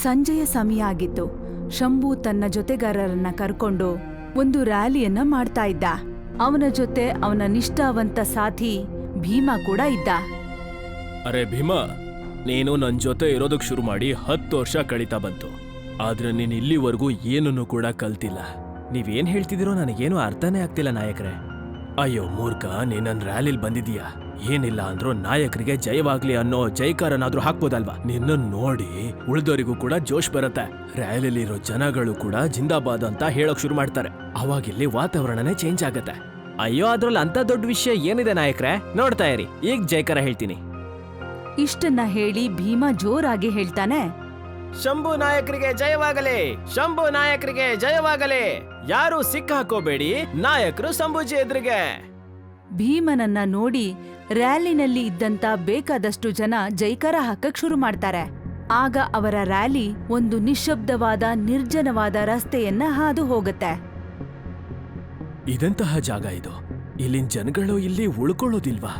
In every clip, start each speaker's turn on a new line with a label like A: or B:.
A: ಸಂಜೆಯ ಸಮಯ ಆಗಿತ್ತು. ಶಂಭು ತನ್ನ ಜೊತೆಗಾರರನ್ನ ಕರ್ಕೊಂಡು ಒಂದು ರ್ಯಾಲಿಯನ್ನ ಮಾಡ್ತಾ ಇದ್ದ. ಅವನ ಜೊತೆ ಅವನ ನಿಷ್ಠಾವಂತ ಸಾಥಿ ಭೀಮಾ ಕೂಡ ಇದ್ದ.
B: ಅರೆ ಭೀಮಾ, ನೀನು ನನ್ ಜೊತೆ ಇರೋದಕ್ ಶುರು ಮಾಡಿ 10 ವರ್ಷ ಕಳೀತಾ ಬಂತು. ಆದ್ರೆ ನೀನ್ ಇಲ್ಲಿವರೆಗೂ ಏನನ್ನು ಕೂಡ ಕಲ್ತಿಲ್ಲ. ನೀವೇನ್ ಹೇಳ್ತಿದ್ದೀರೋ ನನಗೇನು ಅರ್ಥನೇ ಆಗ್ತಿಲ್ಲ ನಾಯಕ್ರೆ. ಅಯ್ಯೋ ಮೂರ್ಖ, ನೀನನ್ ರ್ಯಾಲಿಲ್ ಬಂದಿದೀಯಾ. ಏನಿಲ್ಲ ಅಂದ್ರೂ ನಾಯಕರಿಗೆ ಜಯವಾಗ್ಲಿ ಅನ್ನೋ ಜೈಕಾರನಾದ್ರೂ ಹಾಕ್ಬೋದಲ್ವಾ? ನಿನ್ನ ನೋಡಿ ಉಳಿದವರಿಗೂ ಕೂಡ ಜೋಶ್ ಬರುತ್ತೆ. ರ್ಯಾಲಿಲಿರೋ ಜನಗಳು ಕೂಡ ಜಿಂದಾಬಾದ್ ಅಂತ ಹೇಳೋಕ್ ಶುರು ಮಾಡ್ತಾರೆ. ಅವಾಗಿಲ್ಲಿ ವಾತಾವರಣನೇ ಚೇಂಜ್ ಆಗತ್ತೆ. ಅಯ್ಯೋ, ಅದ್ರಲ್ಲಿ ಅಂತ ದೊಡ್ಡ ವಿಷಯ ಏನಿದೆ ನಾಯಕ್ರೆ? ನೋಡ್ತಾ ಇರಿ, ಈಗ ಜೈಕಾರ ಹೇಳ್ತೀನಿ.
A: ಇಷ್ಟನ್ನ ಹೇಳಿ ಭೀಮಾ ಜೋರಾಗಿ ಹೇಳ್ತಾನೆ,
B: ಶಂಭು ನಾಯಕರಿಗೆ ಜಯವಾಗಲಿ, ಶಂಭು ನಾಯಕರಿಗೆ ಜಯವಾಗಲಿ. ಯಾರು ಸಿಕ್ಕಾಕೋಬೇಡಿ, ನಾಯಕರು ಶಂಭುಜಿ ಎದುರಿಗೆ.
A: ಭೀಮನನ್ನ ನೋಡಿ ರ್ಯಾಲಿನಲ್ಲಿ ಇದ್ದಂತ ಬೇಕಾದಷ್ಟು ಜನ ಜೈಕಾರ ಹಾಕಕ್ ಶುರು ಮಾಡ್ತಾರೆ. ಆಗ ಅವರ ರ್ಯಾಲಿ ಒಂದು ನಿಶ್ಶಬ್ದವಾದ ನಿರ್ಜನವಾದ ರಸ್ತೆಯನ್ನ ಹಾದು ಹೋಗುತ್ತೆ.
B: ಇದೆಂತಹ ಜಾಗ ಇದು? ಇಲ್ಲಿನ ಜನಗಳು ಇಲ್ಲಿ ಉಳ್ಕೊಳ್ಳೋದಿಲ್ವಾ?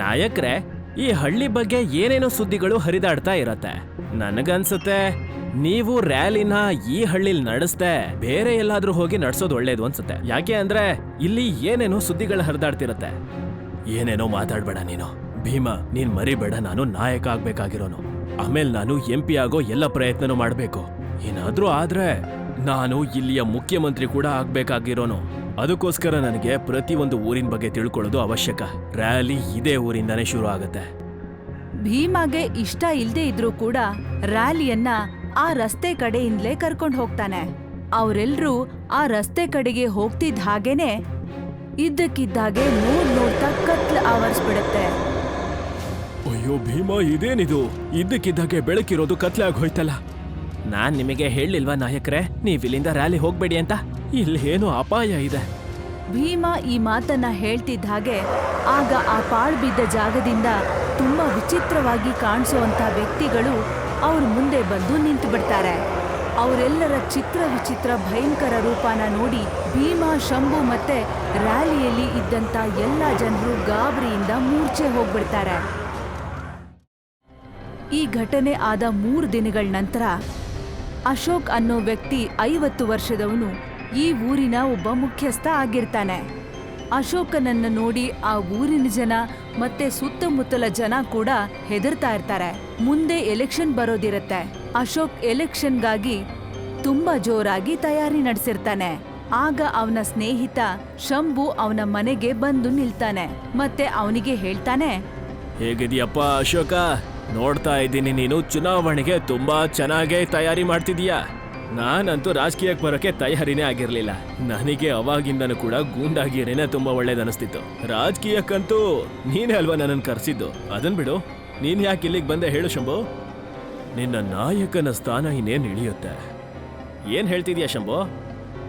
B: ನಾಯಕ್ರೆ, ಈ ಹಳ್ಳಿ ಬಗ್ಗೆ ಏನೇನೋ ಸುದ್ದಿಗಳು ಹರಿದಾಡ್ತಾ ಇರತ್ತೆ. ನನಗನ್ಸುತ್ತೆ ನೀವು ರ್ಯಾಲಿನ ಈ ಹಳ್ಳಿಲ್ ನಡೆಸ್ದೆ ಬೇರೆ ಎಲ್ಲಾದ್ರೂ ಹೋಗಿ ನಡ್ಸೋದು ಒಳ್ಳೇದು ಅನ್ಸುತ್ತೆ. ಯಾಕೆ ಅಂದ್ರೆ ಇಲ್ಲಿ ಏನೇನೋ ಸುದ್ದಿಗಳು ಹರಿದಾಡ್ತಿರತ್ತೆ. ಏನೇನೋ ಮಾತಾಡ್ಬೇಡ ನೀನು ಭೀಮಾ. ನೀನ್ ಮರಿಬೇಡ, ನಾನು ನಾಯಕ ಆಗ್ಬೇಕಾಗಿರೋನು. ಆಮೇಲೆ ನಾನು MP ಆಗೋ ಎಲ್ಲ ಪ್ರಯತ್ನನೂ ಮಾಡ್ಬೇಕು. ಏನಾದ್ರೂ ಆದ್ರೆ ನಾನು ಇಲ್ಲಿಯ ಮುಖ್ಯಮಂತ್ರಿ ಕೂಡ ಆಗ್ಬೇಕಾಗಿರೋನು. ಅದಕ್ಕೋಸ್ಕರ ನನಗೆ ಪ್ರತಿಯೊಂದು ಊರಿನ ಬಗ್ಗೆ ತಿಳ್ಕೊಳ್ಳೋದು ಅವಶ್ಯಕ. ರ್ಯಾಲಿ ಇದೇ ಊರಿಂದಾನೇ ಶುರು ಆಗತ್ತೆ.
A: ಭೀಮಾಗೆ ಇಷ್ಟ ಇಲ್ದೇ ಇದ್ರೂ ಕೂಡ ರ್ಯಾಲಿಯನ್ನ ಆ ರಸ್ತೆ ಕಡೆಯಿಂದಲೇ ಕರ್ಕೊಂಡು ಹೋಗ್ತಾನೆ. ಅವರೆಲ್ಲರೂ ಆ ರಸ್ತೆ ಕಡೆಗೆ ಹೋಗ್ತಿದ್ದ ಹಾಗೇನೆ ಇದ್ದಕ್ಕಿದ್ದಾಗೆ ನೋಡ್ತಾ ಕತ್ಲು ಆವರಿಸ್ಬಿಡುತ್ತೆ.
B: ಅಯ್ಯೋ ಭೀಮಾ, ಇದೇನಿದು? ಇದ್ದಕ್ಕಿದ್ದಾಗೆ ಬೆಳಕಿರೋದು ಕತ್ಲೆ ಆಗೋಯ್ತಲ್ಲ. ನಾನ್ ನಿಮಗೆ ಹೇಳಿಲ್ವಾ ನಾಯಕ್ರೆ, ನೀವಿಲ್ಲಿಂದ ರ್ಯಾಲಿ ಹೋಗ್ಬೇಡಿ ಅಂತ? ಇಲ್ಲೇನೋ ಅಪಾಯ ಇದೆ.
A: ಭೀಮಾ ಈ ಮಾತನ್ನ ಹೇಳ್ತಿದ್ದ ಹಾಗೆ ಆಗ ಆ ಪಾಳು ಬಿದ್ದ ಜಾಗದಿಂದ ತುಂಬಾ ವಿಚಿತ್ರವಾಗಿ ಕಾಣಿಸುವಂತ ವ್ಯಕ್ತಿಗಳು ಅವ್ರ ಮುಂದೆ ಬಂದು ನಿಂತು ಬಿಡ್ತಾರೆ. ಅವರೆಲ್ಲರ ವಿಚಿತ್ರ ಭಯಂಕರ ರೂಪನ ನೋಡಿ ಭೀಮಾ, ಶಂಭು ಮತ್ತೆ ರ್ಯಾಲಿಯಲ್ಲಿ ಇದ್ದಂತ ಎಲ್ಲ ಜನರು ಗಾಬರಿಯಿಂದ ಮೂರ್ಛೆ ಹೋಗ್ಬಿಡ್ತಾರೆ. ಈ ಘಟನೆ ಆದ 3 ದಿನಗಳ ನಂತರ ಅಶೋಕ್ ಅನ್ನೋ ವ್ಯಕ್ತಿ 50 ವರ್ಷದವನು ಈ ಊರಿನ ಒಬ್ಬ ಮುಖ್ಯಸ್ಥ ಆಗಿರ್ತಾನೆ. ಅಶೋಕನನ್ನ ನೋಡಿ ಆ ಊರಿನ ಜನ ಮತ್ತೆ ಸುತ್ತಮುತ್ತಲ ಜನ ಕೂಡ ಹೆದರ್ತಾ ಇರ್ತಾರೆ. ಮುಂದೆ ಎಲೆಕ್ಷನ್ ಬರೋದಿರತ್ತೆ. ಅಶೋಕ್ ಎಲೆಕ್ಷನ್ಗಾಗಿ ತುಂಬಾ ಜೋರಾಗಿ ತಯಾರಿ ನಡೆಸಿರ್ತಾನೆ. ಆಗ ಅವನ ಸ್ನೇಹಿತ ಶಂಭು ಅವನ ಮನೆಗೆ ಬಂದು ನಿಲ್ತಾನೆ ಮತ್ತೆ ಅವನಿಗೆ ಹೇಳ್ತಾನೆ,
B: ಹೇಗಿದೆಯಪ್ಪ ಅಶೋಕ? ನೋಡ್ತಾ ಇದ್ದೀನಿ ನೀನು ಚುನಾವಣೆಗೆ ತುಂಬಾ ಚೆನ್ನಾಗೇ ತಯಾರಿ ಮಾಡ್ತಿದೀಯಾ. ನಾನಂತೂ ರಾಜಕೀಯಕ್ಕೆ ಬರೋಕೆ ತಯಾರಿನೇ ಆಗಿರ್ಲಿಲ್ಲ. ನನಗೆ ಅವಾಗಿಂದನೂ ಕೂಡ ಗೂಂಡಾಗಿರೇನೆ ತುಂಬಾ ಒಳ್ಳೇದನಿಸ್ತಿತ್ತು. ರಾಜಕೀಯಕ್ಕಂತೂ ನೀನೇ ಅಲ್ವಾ ನನ್ನನ್ನು ಕರೆಸಿದ್ದು. ಅದನ್ ಬಿಡು, ನೀನ್ ಯಾಕೆ ಇಲ್ಲಿಗೆ ಬಂದೆ ಹೇಳು ಶಂಭು? ನಿನ್ನ ನಾಯಕನ ಸ್ಥಾನ ಇನ್ನೇನು ಇಳಿಯುತ್ತೆ. ಏನ್ ಹೇಳ್ತಿದ್ಯಾ ಶಂಭು?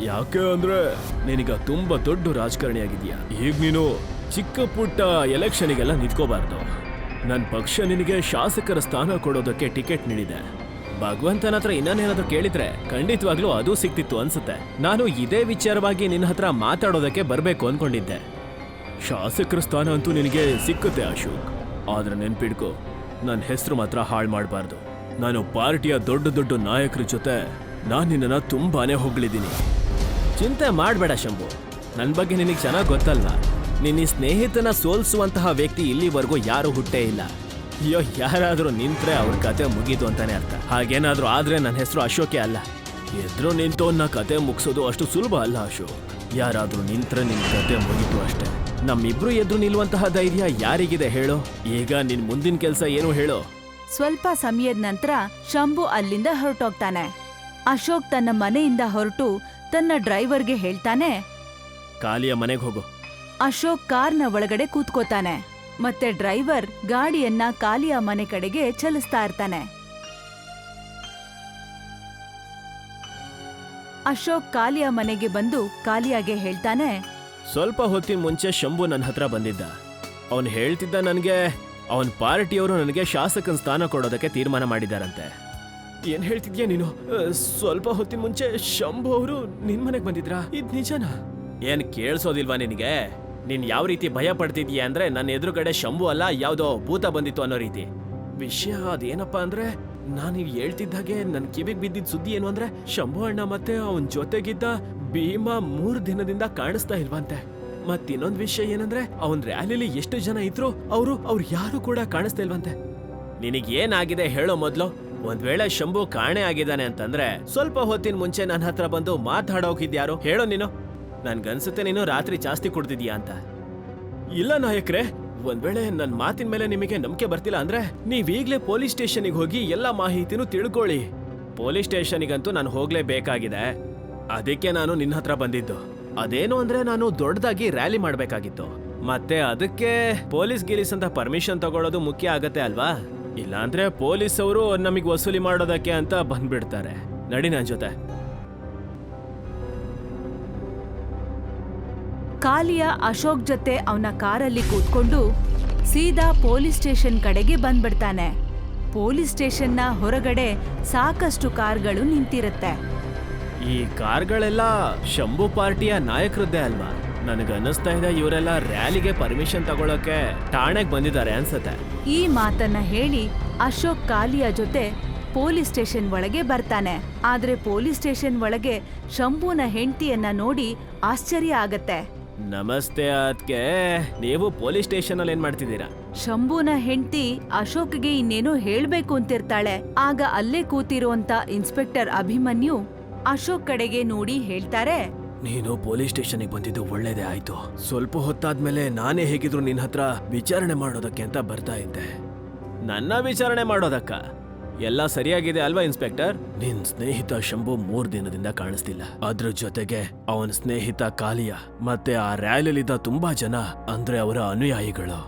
B: ಯಾಕೆ ಅಂದ್ರೆ ನಿನಗ ತುಂಬಾ ದೊಡ್ಡ ರಾಜಕಾರಣಿ ಆಗಿದ್ಯಾ. ಈಗ ನೀನು ಚಿಕ್ಕ ಪುಟ್ಟ ಎಲೆಕ್ಷನಿಗೆಲ್ಲ ನಿಂತ್ಕೋಬಾರ್ದು. ನನ್ನ ಪಕ್ಷ ನಿನಗೆ ಶಾಸಕರ ಸ್ಥಾನ ಕೊಡೋದಕ್ಕೆ ಟಿಕೆಟ್ ನೀಡಿದೆ. ಭಗವಂತನ ಹತ್ರ ಇನ್ನೇನಾದ್ರೂ ಕೇಳಿದ್ರೆ ಖಂಡಿತವಾಗ್ಲೂ ಅದು ಸಿಕ್ತಿತ್ತು ಅನ್ಸುತ್ತೆ. ನಾನು ಇದೇ ವಿಚಾರವಾಗಿ ನಿನ್ನ ಹತ್ರ ಮಾತಾಡೋದಕ್ಕೆ ಬರ್ಬೇಕು ಅನ್ಕೊಂಡಿದ್ದೆ. ಶಾಸಕರ ಸ್ಥಾನ ಅಂತೂ ನಿನಗೆ ಸಿಕ್ಕುತ್ತೆ ಅಶೋಕ್. ಆದ್ರೆ ನೆನ್ಪಿಡ್ಕೋ, ನನ್ನ ಹೆಸರು ಮಾತ್ರ ಹಾಳು ಮಾಡಬಾರ್ದು. ನಾನು ಪಾರ್ಟಿಯ ದೊಡ್ಡ ನಾಯಕರ ಜೊತೆ ನಾನು ನಿನ್ನನ್ನು ತುಂಬಾನೇ ಹೊಗಳಿದ್ದೀನಿ. ಚಿಂತೆ ಮಾಡಬೇಡ ಶಂಭು, ನನ್ನ ಬಗ್ಗೆ ನಿನಗೆ ಚೆನ್ನಾಗಿ ಗೊತ್ತಲ್ವಾ? ನಿನ್ನ ಸ್ನೇಹಿತನ ಸೋಲ್ಸುವಂತಹ ವ್ಯಕ್ತಿ ಇಲ್ಲಿವರೆಗೂ ಯಾರು ಹುಟ್ಟೇ ಇಲ್ಲ. ಅಯ್ಯೋ, ಯಾರಾದ್ರೂ ನಿಂತ್ರೆ ಅವ್ರ ಕತೆ ಮುಗೀತು ಅಂತಾನೆ ಅರ್ಥ. ಹಾಗೇನಾದ್ರೂ ಆದ್ರೆ ನನ್ನ ಹೆಸರು ಅಶೋಕೆ ಅಲ್ಲ. ಎದ್ರು ನಿಂತೋನ್ನ ಕತೆ ಮುಗಿಸೋದು ಅಷ್ಟು ಸುಲಭ ಅಲ್ಲ ಅಶೋಕ್. ಯಾರಾದ್ರೂ ನಿಂತ್ರೆ ನಿನ್ ಕತೆ ಮುಗೀತು ಅಷ್ಟೇ. ನಮ್ಮಿಬ್ರು ಎದ್ರು ನಿಲ್ಲುವಂತಹ ಧೈರ್ಯ ಯಾರಿಗಿದೆ ಹೇಳೋ? ಈಗ ನಿನ್ ಮುಂದಿನ ಕೆಲಸ ಏನು ಹೇಳೋ?
A: ಸ್ವಲ್ಪ ಸಮಯದ ನಂತರ ಶಂಭು ಅಲ್ಲಿಂದ ಹೊರಟೋಗ್ತಾನೆ. ಅಶೋಕ್ ತನ್ನ ಮನೆಯಿಂದ ಹೊರಟು ತನ್ನ ಡ್ರೈವರ್ಗೆ ಹೇಳ್ತಾನೆ,
B: ಕಾಲಿಯ ಮನೆಗೆ ಹೋಗು.
A: ಅಶೋಕ್ ಕಾರ್ನ ಒಳಗಡೆ ಕೂತ್ಕೋತಾನೆ ಮತ್ತೆ ಡ್ರೈವರ್ ಗಾಡಿಯನ್ನ ಕಾಲಿಯ ಮನೆ ಕಡೆಗೆ ಚಲಿಸ್ತಾ ಇರ್ತಾನೆ. ಅಶೋಕ್ ಕಾಲಿಯ ಮನೆಗೆ ಬಂದು ಕಾಲಿಯಾಗೆ ಹೇಳ್ತಾನೆ,
B: ಸ್ವಲ್ಪ ಹೊತ್ತಿನ ಮುಂಚೆ ಶಂಭು ನನ್ನ ಹತ್ರ ಬಂದಿದ್ದ. ಅವನು ಹೇಳ್ತಿದ್ದ ನನಗೆ ಅವನ ಪಾರ್ಟಿಯವರು ನನಗೆ ಶಾಸಕನ ಸ್ಥಾನ ಕೊಡೋದಕ್ಕೆ ತೀರ್ಮಾನ ಮಾಡಿದಾರಂತೆ. ಏನ್ ಹೇಳ್ತಿದ್ಯಾ ನೀನು? ಸ್ವಲ್ಪ ಹೊತ್ತಿನ ಮುಂಚೆ ಶಂಭು ಅವರು ನಿನ್ ಮನೆಗೆ ಬಂದಿದ್ರಾ? ಇದ್ ನಿಜನಾ? ಏನ್ ಕೇಳಿಸೋದಿಲ್ವಾ ನಿನಗೆ? ನೀನ್ ಯಾವ ರೀತಿ ಭಯ ಪಡ್ತಿದ್ಯಾ ಅಂದ್ರೆ ನನ್ನ ಎದುರುಗಡೆ ಶಂಭು ಅಲ್ಲ, ಯಾವ್ದೋ ಭೂತ ಬಂದಿತ್ತು ಅನ್ನೋ ರೀತಿ. ವಿಷಯ ಅದೇನಪ್ಪಾ ಅಂದ್ರೆ ನಾನು ಹೇಳ್ತಿದ್ದಾಗೆ ನನ್ ಕಿವಿಗ್ ಬಿದ್ದಿದ್ ಸುದ್ದಿ ಏನು ಅಂದ್ರೆ ಶಂಭು ಅಣ್ಣ ಮತ್ತೆ ಅವನ್ ಜೊತೆಗಿದ್ದ ಭೀಮಾ 3 ದಿನದಿಂದ ಕಾಣಿಸ್ತಾ ಇಲ್ವಂತೆ. ಮತ್ತಿನ್ನೊಂದ್ ವಿಷಯ ಏನಂದ್ರೆ ಅವನ್ ರ್ಯಾಲಿಲಿ ಎಷ್ಟು ಜನ ಇದ್ರು ಅವ್ರು ಯಾರು ಕೂಡ ಕಾಣಿಸ್ತಾ ಇಲ್ವಂತೆ. ನಿನಗ್ ಏನಾಗಿದೆ ಹೇಳೋ ಮೊದ್ಲು. ಒಂದ್ ವೇಳೆ ಶಂಭು ಕಾಣೆ ಆಗಿದ್ದಾನೆ ಅಂತಂದ್ರೆ ಸ್ವಲ್ಪ ಹೊತ್ತಿನ ಮುಂಚೆ ನನ್ನ ಹತ್ರ ಬಂದು ಮಾತಾಡೋಗಿದ್ಯಾರು ಹೇಳೋ ನೀನು. ನನ್ಗನ್ಸುತ್ತೆ ನೀನು ರಾತ್ರಿ ಜಾಸ್ತಿ ಕುಡ್ದಿದ್ಯಾ ಅಂತ. ಇಲ್ಲ ನಾಯಕ್ರೆ, ಒಂದ್ ವೇಳೆ ನನ್ ಮಾತಿನ ಮೇಲೆ ನಿಮಗೆ ನಂಬಿಕೆ ಬರ್ತಿಲ್ಲ ಅಂದ್ರೆ ನೀವೀಗ್ಲೇ ಪೊಲೀಸ್ ಸ್ಟೇಷನ್ಗೆ ಹೋಗಿ ಎಲ್ಲಾ ಮಾಹಿತಿನೂ ತಿಳ್ಕೊಳ್ಳಿ. ಪೊಲೀಸ್ ಸ್ಟೇಷನ್ಗಂತೂ ನಾನು ಹೋಗ್ಲೇಬೇಕಾಗಿದೆ. ಅದಕ್ಕೆ ನಾನು ನಿನ್ನ ಹತ್ರ ಬಂದಿದ್ದು. ಅದೇನು ಅಂದ್ರೆ ನಾನು ದೊಡ್ಡದಾಗಿ ರ್ಯಾಲಿ ಮಾಡ್ಬೇಕಾಗಿತ್ತು. ಮತ್ತೆ ಅದಕ್ಕೆ ಪೊಲೀಸ್ ಗಿಲೀಸ್ ಅಂತ ಪರ್ಮಿಷನ್ ತಗೊಳ್ಳೋದು ಮುಖ್ಯ ಆಗತ್ತೆ ಅಲ್ವಾ? ಇಲ್ಲಾಂದ್ರೆ ಪೊಲೀಸ್ ಅವರು ನಮಗ್ ವಸೂಲಿ ಮಾಡೋದಕ್ಕೆ ಅಂತ ಬಂದ್ಬಿಡ್ತಾರೆ. ನಡಿ ನನ್ ಜೊತೆ.
A: ಕಾಲಿಯ ಅಶೋಕ್ ಜೊತೆ ಅವನ ಕಾರಲ್ಲಿ ಕೂತ್ಕೊಂಡು ಸೀದಾ ಪೊಲೀಸ್ ಸ್ಟೇಷನ್ ಕಡೆಗೆ ಬಂದ್ಬಿಡ್ತಾನೆ. ಪೊಲೀಸ್ ಸ್ಟೇಷನ್ನ ಹೊರಗಡೆ ಸಾಕಷ್ಟು ಕಾರ್ಗಳು ನಿಂತಿರುತ್ತೆ.
B: ಈ ಕಾರ್ಗಳೆಲ್ಲ ಶಂಭು ಪಾರ್ಟಿಯ ನಾಯಕರದ್ದೇ ಅಲ್ವಾ? ನನಗನ್ನಿಸ್ತಾ ಇದೆ ಇವರೆಲ್ಲ ರ್ಯಾಲಿಗೆ ಪರ್ಮಿಷನ್ ತಗೊಳಕ್ಕೆ ಠಾಣೆಗೆ ಬಂದಿದ್ದಾರೆ ಅನ್ಸತ್ತೆ.
A: ಈ ಮಾತನ್ನ ಹೇಳಿ ಅಶೋಕ್ ಕಾಲಿಯ ಜೊತೆ ಪೊಲೀಸ್ ಸ್ಟೇಷನ್ ಒಳಗೆ ಬರ್ತಾನೆ. ಆದ್ರೆ ಪೊಲೀಸ್ ಸ್ಟೇಷನ್ ಒಳಗೆ ಶಂಭುನ ಹೆಂಡತಿಯನ್ನ ನೋಡಿ ಆಶ್ಚರ್ಯ ಆಗತ್ತೆ.
B: ನಮಸ್ತೆ ಅದ್ಕೆ, ನೀವು ಪೊಲೀಸ್ ಸ್ಟೇಷನ್ ಅಲ್ಲಿ ಏನ್ ಮಾಡ್ತಿದ್ದೀರಾ?
A: ಶಂಭುನ ಹೆಂಡತಿ ಅಶೋಕ್ಗೆ ಇನ್ನೇನೋ ಹೇಳ್ಬೇಕು ಅಂತಿರ್ತಾಳೆ. ಆಗ ಅಲ್ಲೇ ಕೂತಿರುವಂತ ಇನ್ಸ್ಪೆಕ್ಟರ್ ಅಭಿಮನ್ಯು ಅಶೋಕ್ ಕಡೆಗೆ ನೋಡಿ ಹೇಳ್ತಾರೆ,
B: ನೀನು ಪೊಲೀಸ್ ಸ್ಟೇಷನ್ಗೆ ಬಂದಿದ್ದು ಒಳ್ಳೇದೇ ಆಯ್ತು. ಸ್ವಲ್ಪ ಹೊತ್ತಾದ್ಮೇಲೆ ನಾನೇ ಹೇಗಿದ್ರು ನಿನ್ನ ಹತ್ರ ವಿಚಾರಣೆ ಮಾಡೋದಕ್ಕೆ ಅಂತ ಬರ್ತಾ ಇದ್ದೆ. ನನ್ನ ವಿಚಾರಣೆ ಮಾಡೋದಕ್ಕ? ಎಲ್ಲ ಸರಿಯಾಗಿದೆ ಅಲ್ವಾ ಇನ್ಸ್ಪೆಕ್ಟರ್? ನಿನ್ ಸ್ನೇಹಿತ ಶಂಭು 3 ದಿನದಿಂದ ಕಾಣಿಸ್ತಿಲ್ಲ. ಅದ್ರ ಜೊತೆಗೆ ಅವನ ಸ್ನೇಹಿತ ಕಾಲಿಯ ಮತ್ತೆ ಆ ರ್ಯಾಲಿಲಿದ್ದ ತುಂಬಾ ಜನ ಅಂದ್ರೆ ಅವರ ಅನುಯಾಯಿಗಳು.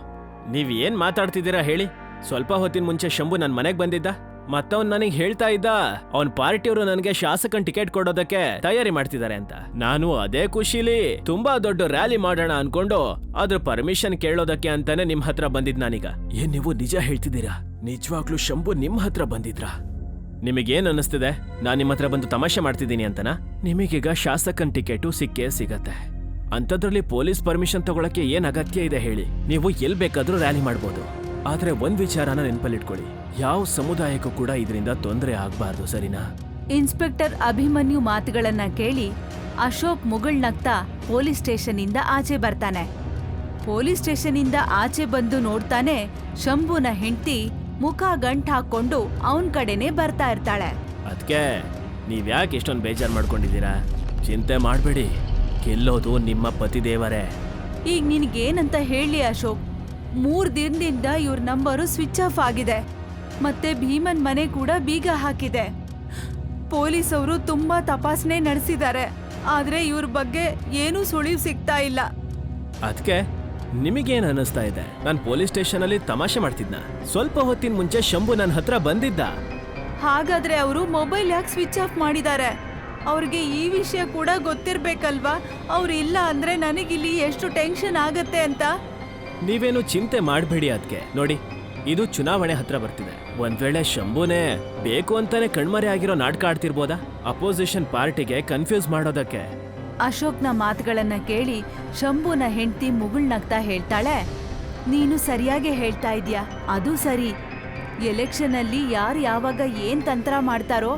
B: ನೀವ್ ಏನ್ ಮಾತಾಡ್ತಿದ್ದೀರಾ ಹೇಳಿ? ಸ್ವಲ್ಪ ಹೊತ್ತಿನ ಮುಂಚೆ ಶಂಭು ನನ್ ಮನೆಗ್ ಬಂದಿದ್ದ. ಮತ್ತವನ್ ನನಗೆ ಹೇಳ್ತಾ ಇದ್ದ ಅವನ್ ಪಾರ್ಟಿಯವರು ನನಗೆ ಶಾಸಕನ್ ಟಿಕೆಟ್ ಕೊಡೋದಕ್ಕೆ ತಯಾರಿ ಮಾಡ್ತಿದ್ದಾರೆ ಅಂತ. ನಾನು ಅದೇ ಖುಷಿಲಿ ತುಂಬಾ ದೊಡ್ಡ ರ್ಯಾಲಿ ಮಾಡೋಣ ಅನ್ಕೊಂಡು ಅದ್ರ ಪರ್ಮಿಷನ್ ಕೇಳೋದಕ್ಕೆ ಅಂತಾನೆ ನಿಮ್ ಹತ್ರ ಬಂದಿದ್ ನಾನೀಗ. ಏನ್ ನೀವು ನಿಜ ಹೇಳ್ತಿದ್ದೀರಾ? ನಿಜವಾಗ್ಲೂ ಶಂಭು ನಿಮ್ ಹತ್ರ ಬಂದಿದ್ರಾ? ನಿಮಗೇನ್ ಅನ್ನಿಸ್ತಿದೆ? ನಾನ್ ನಿಮ್ ಹತ್ರ ಬಂದು ತಮಾಷೆ ಮಾಡ್ತಿದ್ದೀನಿ ಅಂತನಾ? ನಿಮಗೀಗ ಶಾಸಕನ್ ಟಿಕೆಟು ಸಿಕ್ಕೇ ಸಿಗತ್ತೆ. ಅಂತದ್ರಲ್ಲಿ ಪೊಲೀಸ್ ಪರ್ಮಿಷನ್ ತಗೊಳಕ್ಕೆ ಏನ್ ಅಗತ್ಯ ಇದೆ ಹೇಳಿ? ನೀವು ಎಲ್ ಬೇಕಾದ್ರೂ ರ್ಯಾಲಿ ಮಾಡ್ಬೋದು. ಆದ್ರೆ ಒಂದ್ ವಿಚಾರನ ನೆನಪಲ್ಲಿಟ್ಕೊಳ್ಳಿ, ಯಾವ ಸಮುದಾಯಕ್ಕೂ ಕೂಡ ಇದರಿಂದ ತೊಂದರೆ ಆಗ್ಬಾರ್ದು, ಸರಿನಾ?
A: ಇನ್ಸ್ಪೆಕ್ಟರ್ ಅಭಿಮನ್ಯು ಮಾತುಗಳನ್ನ ಕೇಳಿ ಅಶೋಕ್ ಮುಗುಳ್ನಗ್ತಾ ಪೊಲೀಸ್ ಸ್ಟೇಷನ್ ಇಂದ ಆಚೆ ಬರ್ತಾನೆ. ಪೊಲೀಸ್ ಸ್ಟೇಷನ್ ಇಂದ ಆಚೆ ಬಂದು ನೋಡ್ತಾನೆ ಶಂಭುನ ಹೆಂಡತಿ ಮುಖ ಗಂಟ್ ಹಾಕೊಂಡು ಅವನ್ ಕಡೆನೆ ಬರ್ತಾ ಇರ್ತಾಳೆ.
B: ಅದ್ಕೆ ನೀವ್ಯಾಕೆ ಇಷ್ಟೊಂದು ಬೇಜಾರ್ ಮಾಡ್ಕೊಂಡಿದ್ದೀರಾ? ಚಿಂತೆ ಮಾಡ್ಬೇಡಿ, ಗೆಲ್ಲೋದು ನಿಮ್ಮ ಪತಿದೇವರೇ.
A: ಈಗ ನಿನ್ಗೇನಂತ ಹೇಳಿ ಅಶೋಕ್? 3 ದಿನದಿಂದ ಇವ್ರ ನಂಬರು ಸ್ವಿಚ್ ಆಫ್ ಆಗಿದೆ. ಮತ್ತೆ ಭೀಮನ್ ಮನೆ ಕೂಡ ಬೀಗ ಹಾಕಿದೆ. ಪೊಲೀಸ್ ಅವರು ತುಂಬಾ ತಪಾಸಣೆ ನಡೆಸಿದ್ದಾರೆ. ಆದ್ರೆ ಇವ್ರ ಬಗ್ಗೆ ಏನೂ ಸುಳಿವು ಸಿಗ್ತಾ ಇಲ್ಲ.
B: ಅದ್ಕೆ ನಿಮಗೇನ್ ಅನ್ನಿಸ್ತಾ ಇದೆ? ನಾನು ಪೊಲೀಸ್ ಸ್ಟೇಷನ್ ಅಲ್ಲಿ ತಮಾಷೆ ಮಾಡ್ತಿದ್ನ? ಸ್ವಲ್ಪ ಹೊತ್ತಿನ ಮುಂಚೆ ಶಂಭು ನನ್ನ ಹತ್ರ ಬಂದಿದ್ದ.
A: ಹಾಗಾದ್ರೆ ಅವರು ಮೊಬೈಲ್ ಯಾಕೆ ಸ್ವಿಚ್ ಆಫ್ ಮಾಡಿದ್ದಾರೆ? ಅವ್ರಿಗೆ ಈ ವಿಷಯ ಕೂಡ ಗೊತ್ತಿರ್ಬೇಕಲ್ವಾ? ಅವ್ರು ಇಲ್ಲ ಅಂದ್ರೆ ನನಗಿಲ್ಲಿ ಎಷ್ಟು ಟೆನ್ಷನ್ ಆಗತ್ತೆ ಅಂತ.
B: ನೀವೇನು ಚಿಂತೆ ಮಾಡಬೇಡಿ. ಅದ್ಕೆ ನೋಡಿ, ಇದು ಚುನಾವಣೆ ಹತ್ರ ಬರ್ತಿದೆ. ಒಂದ್ ವೇಳೆ ಶಂಭುನೇ ಬೇಕು ಅಂತಾನೆ ಕಣ್ಮರೆ ಆಗಿರೋ ನಾಟಕ ಆಡ್ತಿರ್ಬೋದಾ ಅಪೋಸಿಷನ್ ಪಾರ್ಟಿಗೆ ಕನ್ಫ್ಯೂಸ್ ಮಾಡೋದಕ್ಕೆ?
A: ಅಶೋಕ್ನ ಮಾತುಗಳನ್ನ ಕೇಳಿ ಶಂಭುನ ಹೆಂಡತಿ ಮುಗುಳ್ನಗ್ತಾ ಹೇಳ್ತಾಳೆ, ನೀನು ಸರಿಯಾಗಿ ಹೇಳ್ತಾ ಇದ್ಯಾ. ಅದು ಸರಿ, ಎಲೆಕ್ಷನ್ ಅಲ್ಲಿ ಯಾರು ಯಾವಾಗ ಏನ್ ತಂತ್ರ ಮಾಡ್ತಾರೋ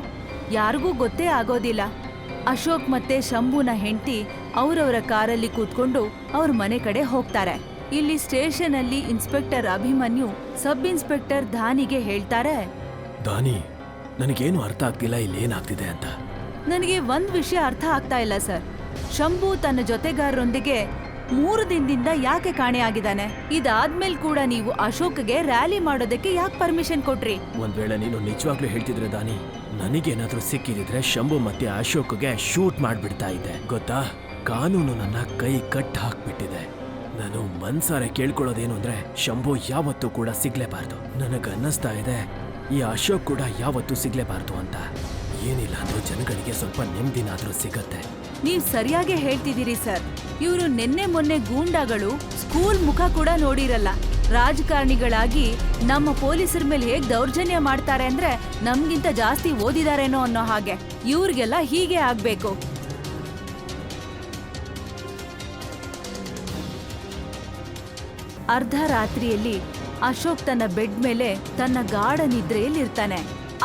A: ಯಾರಿಗೂ ಗೊತ್ತೇ ಆಗೋದಿಲ್ಲ. ಅಶೋಕ್ ಮತ್ತೆ ಶಂಭುನ ಹೆಂಡತಿ ಅವರವರ ಕಾರಲ್ಲಿ ಕೂತ್ಕೊಂಡು ಅವ್ರ ಮನೆ ಕಡೆ ಹೋಗ್ತಾರೆ. ಇಲ್ಲಿ ಸ್ಟೇಷನ್ ಅಲ್ಲಿ ಇನ್ಸ್ಪೆಕ್ಟರ್ ಅಭಿಮನ್ಯು ಸಬ್ ಇನ್ಸ್ಪೆಕ್ಟರ್ ದಾನಿಗೆ ಹೇಳ್ತಾರೆ,
B: ದಾನಿ, ನನಗೇನು ಅರ್ಥ ಆಗ್ತಿಲ್ಲ ಇಲ್ಲಿ ಏನಾಗ್ತಿದೆ ಅಂತ.
A: ನನಗೆ ಒಂದ್ ವಿಷಯ ಅರ್ಥ ಆಗ್ತಾ ಇಲ್ಲ ಸರ್. ಶಂಭು ತನ್ನ ಜೊತೆಗಾರರೊಂದಿಗೆ 3 ದಿನದಿಂದ ಯಾಕೆ ಕಾಣೆಯಾಗಿದ್ದಾನೆ? ಇದಾದ್ಮೇಲೆ ಕೂಡ ನೀವು ಅಶೋಕ್ಗೆ ರ್ಯಾಲಿ ಮಾಡೋದಕ್ಕೆ ಯಾಕೆ ಪರ್ಮಿಷನ್ ಕೊಟ್ರಿ?
B: ಒಂದ್ ವೇಳೆ ನೀನು ನಿಜವಾಗ್ಲೂ ಹೇಳ್ತಿದ್ರೆ ದಾನಿ, ನನಗೇನಾದ್ರೂ ಸಿಕ್ಕಿದ್ರೆ ಶಂಭು ಮತ್ತೆ ಅಶೋಕ್ಗೆ ಶೂಟ್ ಮಾಡ್ಬಿಡ್ತಾ ಇದ್ದೆ ಗೊತ್ತಾ? ಕಾನೂನು ನನ್ನ ಕೈ ಕಟ್ ಹಾಕ್ಬಿಟ್ಟಿದೆ. ನಾನು ಮನ್ಸಾರೆ ಕೇಳ್ಕೊಳ್ಳೋದೇನು ಅಂದ್ರೆ ಶಂಭು ಯಾವತ್ತೂ ಕೂಡ ಸಿಗ್ಲೇಬಾರ್ದು. ನನಗನ್ನಿಸ್ತಾ ಇದೆ ಈ ಅಶೋಕ್ ಕೂಡ ಯಾವತ್ತೂ ಸಿಗ್ಲೇಬಾರ್ದು ಅಂತ. ಏನಿಲ್ಲ ಅಂದ್ರೂ ಜನಗಳಿಗೆ ಸ್ವಲ್ಪ ನೆಮ್ಮದಿನಾದ್ರೂ ಸಿಗತ್ತೆ.
A: ನೀವ್ ಸರಿಯಾಗಿ ಹೇಳ್ತಿದ್ದೀರಿ ಸರ್. ಇವರು ನಿನ್ನೆ ಮೊನ್ನೆ ಗೂಂಡಾಗಳು ಸ್ಕೂಲ್ ಮುಖ ಕೂಡ ನೋಡಿರಲ್ಲ. ರಾಜಕಾರಣಿಗಳಾಗಿ ನಮ್ಮ ಪೊಲೀಸರ ಮೇಲೆ ಹೇಗ್ ದೌರ್ಜನ್ಯ ಮಾಡ್ತಾರೆ ಅಂದ್ರೆ ನಮ್ಗಿಂತ ಜಾಸ್ತಿ ಓದಿದಾರೇನೋ ಅನ್ನೋ ಹಾಗೆ. ಇವ್ರಿಗೆಲ್ಲ ಹೀಗೆ ಆಗ್ಬೇಕು. ಅರ್ಧ ರಾತ್ರಿಯಲ್ಲಿ ಅಶೋಕ್ ತನ್ನ ಬೆಡ್ ಮೇಲೆ ತನ್ನ ಗಾಢ ನಿದ್ರೆಯಲ್ಲಿರ್ತಾನೆ.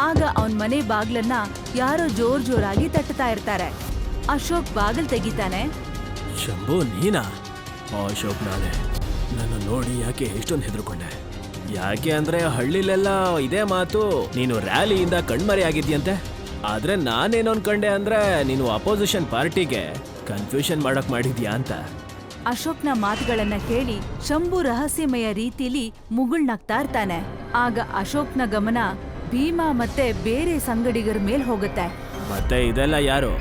A: ಆಗ ಅವನ್ ಮನೆ ಬಾಗ್ಲನ್ನ ಯಾರೋ ಜೋರಾಗಿ ತಟ್ಟತಾ ಇರ್ತಾರೆ. ಅಶೋಕ್ ಬಾಗಿಲ್ ತೆಗಿತಾನೆ.
B: ಶಂಭು ನೀನಾ? ಅಶೋಕ್ ನಾಳೆ ನನ್ನ ನೋಡಿ ಯಾಕೆ ಎಷ್ಟೊಂದು ಹೆದರ್ಕೊಂಡೆ? ಯಾಕೆ ಅಂದ್ರೆ ಹಳ್ಳಿಲೆಲ್ಲ ಇದೇ ಮಾತು, ನೀನು ರ್ಯಾಲಿಯಿಂದ ಕಣ್ಮರೆ ಆಗಿದ್ಯಂತೆ. ಆದ್ರೆ ನಾನೇನು ಅನ್ಕೊಂಡೆ ಅಂದ್ರೆ ನೀನು ಅಪೋಸಿಷನ್ ಪಾರ್ಟಿಗೆ ಕನ್ಫ್ಯೂಷನ್ ಮಾಡಕ್ ಮಾಡಿದ್ಯಾ ಅಂತ.
A: ಅಶೋಕ್ನ ಮಾತುಗಳನ್ನ ಕೇಳಿ ಶಂಭು ರಹಸ್ಯಮಯ ರೀತಿಲಿ ಮುಗುಳ್ನಗ್ತಾ ಇರ್ತಾನೆ. ಆಗ ಅಶೋಕ್ನ ಗಮನ ಭೀಮಾ ಮತ್ತೆ ಬೇರೆ ಸಂಗಡಿಗರ ಮೇಲ್ ಹೋಗುತ್ತೆ.
B: ಮತ್ತೆ ಇದೆಲ್ಲ ಯಾರು?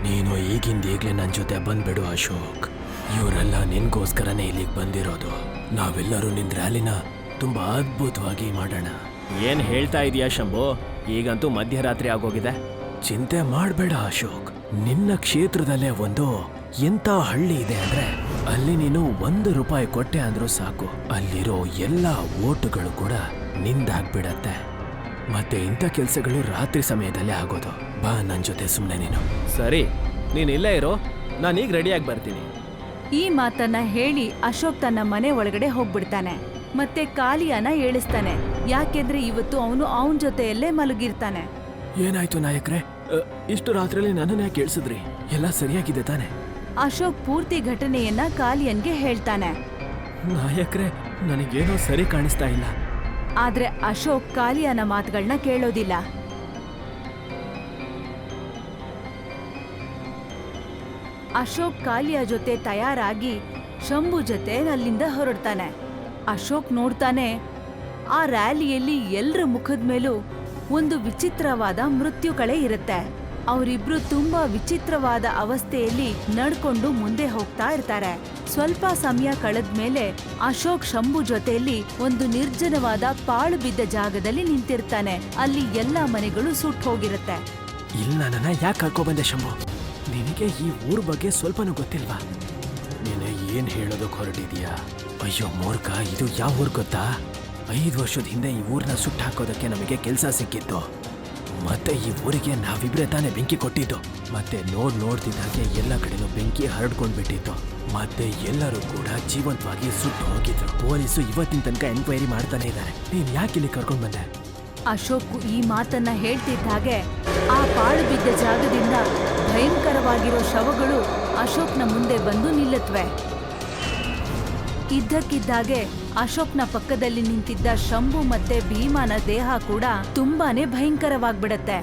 B: ನೀನು ಈಗಿಂದೀಗ್ಲೇ ನನ್ನ ಜೊತೆ ಬಂದ್ಬಿಡು ಅಶೋಕ್. ಇವರೆಲ್ಲ ನಿನ್ಗೋಸ್ಕರನೇ ಇಲ್ಲಿಗೆ ಬಂದಿರೋದು. ನಾವೆಲ್ಲರೂ ನಿನ್ ರ್ಯಾಲಿನ ತುಂಬಾ ಅದ್ಭುತವಾಗಿ ಮಾಡೋಣ. ಏನ್ ಹೇಳ್ತಾ ಇದೀಯಾ ಶಂಭು? ಈಗಂತೂ ಮಧ್ಯರಾತ್ರಿ ಆಗೋಗಿದೆ. ಚಿಂತೆ ಮಾಡಬೇಡ ಅಶೋಕ್. ನಿನ್ನ ಕ್ಷೇತ್ರದಲ್ಲೇ ಒಂದು ಎಂತ ಹಳ್ಳಿ ಇದೆ ಅಂದ್ರೆ ಅಲ್ಲಿ ನೀನು ₹1 ಕೊಟ್ಟೆ ಅಂದ್ರೂ ಸಾಕು, ಅಲ್ಲಿರೋ ಎಲ್ಲ ಓಟುಗಳು ಕೂಡ ನಿಂದಾಗ್ಬಿಡತ್ತೆ. ಮತ್ತೆ ಇಂಥ ಕೆಲ್ಸಗಳು ರಾತ್ರಿ ಸಮಯದಲ್ಲೇ ಆಗೋದು. ಬಾ ನನ್ ಜೊತೆ ಸುಮ್ನೆ ನೀನು. ಸರಿ, ನೀನ್ ಇಲ್ಲೇ ಇರೋ, ನಾನೀಗ ರೆಡಿಯಾಗಿ ಬರ್ತೀನಿ.
A: ಈ ಮಾತನ್ನ ಹೇಳಿ ಅಶೋಕ್ ತನ್ನ ಮನೆ ಒಳಗಡೆ ಹೋಗ್ಬಿಡ್ತಾನೆ. ಮತ್ತೆ ಕಾಲಿಯಾನ ಏಳಿಸ್ತಾನೆ. ಯಾಕೆಂದ್ರೆ ಇವತ್ತು ಅವನ್ ಜೊತೆಯಲ್ಲೇ ಮಲಗಿರ್ತಾನೆ.
B: ಏನಾಯ್ತು ನಾಯಕ್ರೆ? ಇಷ್ಟು ರಾತ್ರಿಯಲ್ಲಿ ನನ್ನನ್ನ ಯಾಕೆ ಕೇಳಿಸಿದ್ರಿ? ಎಲ್ಲ ಸರಿಯಾಗಿದೆ ತಾನೆ?
A: ಅಶೋಕ್ ಪೂರ್ತಿ ಘಟನೆಯನ್ನ ಕಾಲಿಯನ್ಗೆ ಹೇಳ್ತಾನೆ.
B: ನಾಯಕ್ರೆ, ನನಗೇನೋ ಸರಿ ಕಾಣಿಸ್ತಾ ಇಲ್ಲ.
A: ಆದ್ರೆ ಅಶೋಕ್ ಕಾಲಿಯನ ಮಾತುಗಳನ್ನ ಕೇಳೋದಿಲ್ಲ. ಅಶೋಕ್ ಕಾಲಿಯ ಜೊತೆ ತಯಾರಾಗಿ ಶಂಭು ಜೊತೆ ಅಲ್ಲಿಂದ ಹೊರಡ್ತಾನೆ. ಅಶೋಕ್ ನೋಡ್ತಾನೆ, ಆ ರ್ಯಾಲಿಯಲ್ಲಿ ಎಲ್ರ ಮುಖದ ಮೇಲೂ ಒಂದು ವಿಚಿತ್ರವಾದ ಮೃತ್ಯು ಕಳೆ ಇರುತ್ತೆ. ಅವರಿಬ್ರು ತುಂಬಾ ವಿಚಿತ್ರವಾದ ಅವಸ್ಥೆಯಲ್ಲಿ ನಡ್ಕೊಂಡು ಮುಂದೆ ಹೋಗ್ತಾ ಇರ್ತಾರೆ. ಸ್ವಲ್ಪ ಸಮಯ ಕಳೆದ್ಮೇಲೆ ಅಶೋಕ್ ಶಂಭು ಜೊತೆಯಲ್ಲಿ ಒಂದು ನಿರ್ಜನವಾದ ಪಾಳು ಬಿದ್ದ ಜಾಗದಲ್ಲಿ ನಿಂತಿರ್ತಾನೆ. ಅಲ್ಲಿ ಎಲ್ಲಾ ಮನೆಗಳು ಸುಟ್ಟು ಹೋಗಿರುತ್ತೆ.
B: ಇಲ್ಲ, ನನ್ನ ಯಾಕೆ ಕರ್ಕೊ ಬಂದೆ ಶಂಭು? ನಿನಗೆ ಈ ಊರ್ ಬಗ್ಗೆ ಸ್ವಲ್ಪನೂ ಗೊತ್ತಿಲ್ವಾ? ನೀನು ಏನ್ ಹೇಳೋದಕ್ಕೆ ಹೊರಟಿದೀಯಾ? ಅಯ್ಯೋ ಮೂರ್ಖ, ಇದು ಯಾವ ಊರ್ ಗೊತ್ತಾ? 5 ವರ್ಷದ ಹಿಂದೆ ಈ ಊರ್ನ ಸುಟ್ಟು ಹಾಕೋದಕ್ಕೆ ನಮಗೆ ಕೆಲಸ ಸಿಕ್ಕಿತ್ತು. ಮತ್ತೆ ಈ ಊರಿಗೆ ನಾವಿಬ್ರೆ ತಾನೇ ಬೆಂಕಿ ಕೊಟ್ಟಿದ್ದು. ಮತ್ತೆ ನೋಡ್ತಿದ್ದಾಗೆ ಎಲ್ಲ ಕಡೆನೂ ಬೆಂಕಿ ಹರಡ್ಕೊಂಡ್ಬಿಟ್ಟಿತ್ತು. ಮತ್ತೆ ಎಲ್ಲರೂ ಕೂಡ ಜೀವಂತವಾಗಿ ಸುಟ್ಟು ಹೋಗಿದ್ರು. ಪೊಲೀಸು ಇವತ್ತಿನ ತನಕ ಎನ್ಕ್ವೈರಿ ಮಾಡ್ತಾನೆ ಇದ್ದಾರೆ. ನೀನ್ ಯಾಕೆ ಇಲ್ಲಿ ಕರ್ಕೊಂಡ್ ಬಂದೆ?
A: ಅಶೋಕ್ ಈ ಮಾತನ್ನ ಹೇಳ್ತಿದ್ದ ಹಾಗೆ ಆ ಪಾಳು ಬಿದ್ದ ಜಾಗದಿಂದ ಭಯಂಕರವಾಗಿರೋ ಶವಗಳು ಅಶೋಕ್ನ ಮುಂದೆ ಬಂದು ನಿಲ್ಲುತ್ತವೆ. ಇದ್ದಕ್ಕಿದ್ದಾಗೆ ಅಶೋಕ್ನ ಪಕ್ಕದಲ್ಲಿ ನಿಂತಿದ್ದ ಶಂಭು ಮತ್ತೆ ಭೀಮಾನ ದೇಹ ಕೂಡ ತುಂಬಾನೇ ಭಯಂಕರವಾಗ್ಬಿಡತ್ತೆ.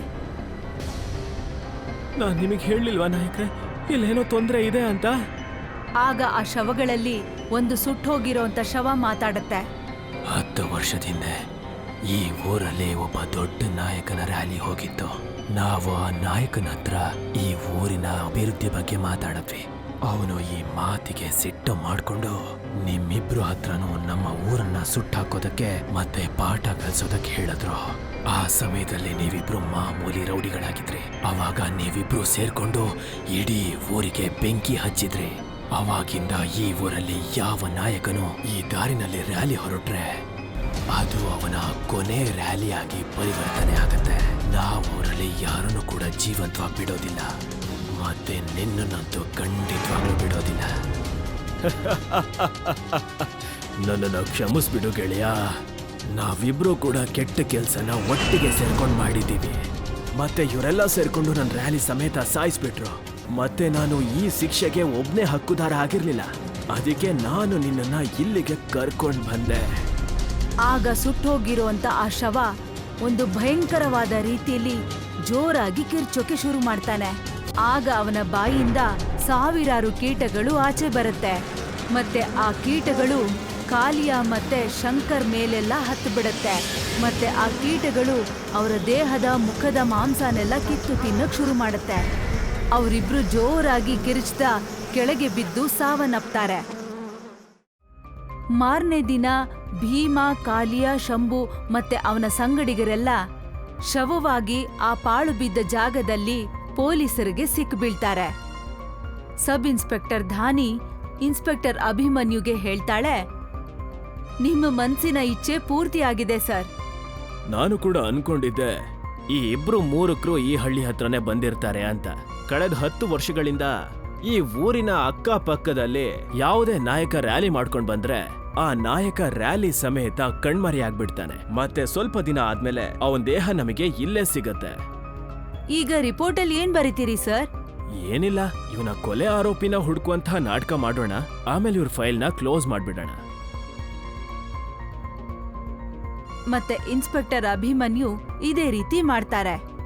B: ನಾನ್ ನಿಮಗೆ ಹೇಳಿಲ್ವಾ ನಾಯಕ್ರೆ, ಇಲ್ಲೇನೋ ತೊಂದರೆ ಇದೆ ಅಂತ?
A: ಆಗ ಆ ಶವಗಳಲ್ಲಿ ಒಂದು ಸುಟ್ಟೋಗಿರೋಂತ ಶವ ಮಾತಾಡತ್ತೆ.
B: 10 ವರ್ಷದ ಹಿಂದೆ ಈ ಊರಲ್ಲಿ ಒಬ್ಬ ದೊಡ್ಡ ನಾಯಕನ ರ್ಯಾಲಿ ಹೋಗಿತ್ತು. ನಾವು ಆ ನಾಯಕನ ಹತ್ರ ಈ ಊರಿನ ಅಭಿವೃದ್ಧಿ ಬಗ್ಗೆ ಮಾತಾಡಿದ್ವಿ. ಅವನು ಈ ಮಾತಿಗೆ ಸಿಟ್ಟು ಮಾಡ್ಕೊಂಡು ನಿಮ್ಮಿಬ್ರು ಹತ್ರನೂ ನಮ್ಮ ಊರನ್ನ ಸುಟ್ಟಾಕೋದಕ್ಕೆ ಮತ್ತೆ ಪಾಠ ಕಲಿಸೋದಕ್ಕೆ ಹೇಳಿದ್ರು. ಆ ಸಮಯದಲ್ಲಿ ನೀವಿಬ್ರು ಮಾಮೂಲಿ ರೌಡಿಗಳಾಗಿದ್ರಿ. ಅವಾಗ ನೀವಿಬ್ರು ಸೇರ್ಕೊಂಡು ಇಡೀ ಊರಿಗೆ ಬೆಂಕಿ ಹಚ್ಚಿದ್ರಿ. ಅವಾಗಿಂದ ಈ ಊರಲ್ಲಿ ಯಾವ ನಾಯಕನು ಈ ದಾರಿನಲ್ಲಿ ರ್ಯಾಲಿ ಹೊರಟ್ರೆ ಅದು ಅವನ ಕೊನೆ ರ್ಯಾಲಿಯಾಗಿ ಪರಿವರ್ತನೆ ಆಗತ್ತೆ. ನಾವು ಊರಲ್ಲಿ ಯಾರನ್ನು ಕೂಡ ಜೀವಂತವಾಗಿ ಬಿಡೋದಿಲ್ಲ. ಮತ್ತೆ ನಿನ್ನನ್ನಂತೂ ಖಂಡಿತವಾಗ್ಲೂ ಬಿಡೋದಿಲ್ಲ. ನನ್ನನ್ನು ಕ್ಷಮಿಸ್ಬಿಡು ಗೆಳೆಯ. ನಾವಿಬ್ರು ಕೂಡ ಕೆಟ್ಟ ಕೆಲ್ಸನ ಒಟ್ಟಿಗೆ ಸೇರ್ಕೊಂಡು ಮಾಡಿದ್ದೀವಿ. ಮತ್ತೆ ಇವರೆಲ್ಲ ಸೇರ್ಕೊಂಡು ನನ್ನ ರ್ಯಾಲಿ ಸಮೇತ ಸಾಯಿಸ್ಬಿಟ್ರು. ಮತ್ತೆ ನಾನು ಈ ಶಿಕ್ಷೆಗೆ ಒಬ್ನೇ ಹಕ್ಕುದಾರ ಆಗಿರ್ಲಿಲ್ಲ. ಅದಕ್ಕೆ ನಾನು ನಿನ್ನನ್ನ ಇಲ್ಲಿಗೆ ಕರ್ಕೊಂಡು ಬಂದೆ.
A: ಆಗ ಸುಟ್ಟೋಗಿರುವಂತ ಆ ಶವ ಒಂದು ಭಯಂಕರವಾದ ರೀತಿಯಲ್ಲಿ ಜೋರಾಗಿ ಕಿರ್ಚೋಕೆ ಶುರು ಮಾಡ್ತಾನೆ. ಆಗ ಅವನ ಬಾಯಿಯಿಂದ ಸಾವಿರಾರು ಕೀಟಗಳು ಆಚೆ ಬರುತ್ತೆ. ಮತ್ತೆ ಆ ಕೀಟಗಳು ಕಾಲಿಯ ಮತ್ತೆ ಶಂಕರ್ ಮೇಲೆಲ್ಲ ಹತ್ತು ಬಿಡುತ್ತೆ. ಮತ್ತೆ ಆ ಕೀಟಗಳು ಅವರ ದೇಹದ ಮುಖದ ಮಾಂಸನೆಲ್ಲ ಕಿತ್ತು ತಿನ್ನೋಕ್ ಶುರು ಮಾಡುತ್ತೆ. ಅವರಿಬ್ರು ಜೋರಾಗಿ ಕಿರಿಚ್ತಾ ಕೆಳಗೆ ಬಿದ್ದು ಸಾವನ್ನಪ್ತಾರೆ. ಮಾರನೇ ದಿನ ಭೀಮಾ, ಕಾಲಿಯ, ಶಂಭು ಮತ್ತೆ ಅವನ ಸಂಗಡಿಗರೆಲ್ಲ ಶವವಾಗಿ ಆ ಪಾಳು ಬಿದ್ದ ಜಾಗದಲ್ಲಿ ಪೊಲೀಸರಿಗೆ ಸಿಕ್ಬೀಳ್ತಾರೆ. ಸಬ್ ಇನ್ಸ್ಪೆಕ್ಟರ್ ಧಾನಿ ಇನ್ಸ್ಪೆಕ್ಟರ್ ಅಭಿಮನ್ಯುಗೆ ಹೇಳ್ತಾಳೆ, ನಿಮ್ಮ ಮನ್ಸಿನ ಇಚ್ಛೆ ಪೂರ್ತಿಯಾಗಿದೆ ಸರ್.
B: ನಾನು ಕೂಡ ಅನ್ಕೊಂಡಿದ್ದೆ ಈ ಇಬ್ರು ಮೂರಕ್ರು ಈ ಹಳ್ಳಿ ಹತ್ರನೇ ಬಂದಿರ್ತಾರೆ ಅಂತ. ಕಳೆದ 10 ವರ್ಷಗಳಿಂದ ಈ ಊರಿನ ಅಕ್ಕಪಕ್ಕದಲ್ಲಿ ಯಾವುದೇ ನಾಯಕ ರ್ಯಾಲಿ ಮಾಡ್ಕೊಂಡ್ ಬಂದ್ರೆ ಆ ನಾಯಕ ರ್ಯಾಲಿ ಸಮೇತ ಕಣ್ಮರೆಯಾಗ್ಬಿಡ್ತಾನೆ. ಮತ್ತೆ ಸ್ವಲ್ಪ ದಿನ ಆದ್ಮೇಲೆ ಅವನ್ ದೇಹ ನಮಗೆ ಇಲ್ಲೇ ಸಿಗತ್ತೆ.
A: ಈಗ ರಿಪೋರ್ಟಲ್ಲಿ ಏನ್ ಬರೀತೀರಿ ಸರ್?
B: ಏನಿಲ್ಲ, ಇವನ ಕೊಲೆ ಆರೋಪಿನ ಹುಡುಕುವಂತಹ ನಾಟಕ ಮಾಡೋಣ, ಆಮೇಲೆ ಇವ್ರ ಫೈಲ್ನ ಕ್ಲೋಸ್ ಮಾಡ್ಬಿಡೋಣ.
A: ಮತ್ತೆ ಇನ್ಸ್ಪೆಕ್ಟರ್ ಅಭಿಮನ್ಯು ಇದೇ ರೀತಿ ಮಾಡ್ತಾರೆ.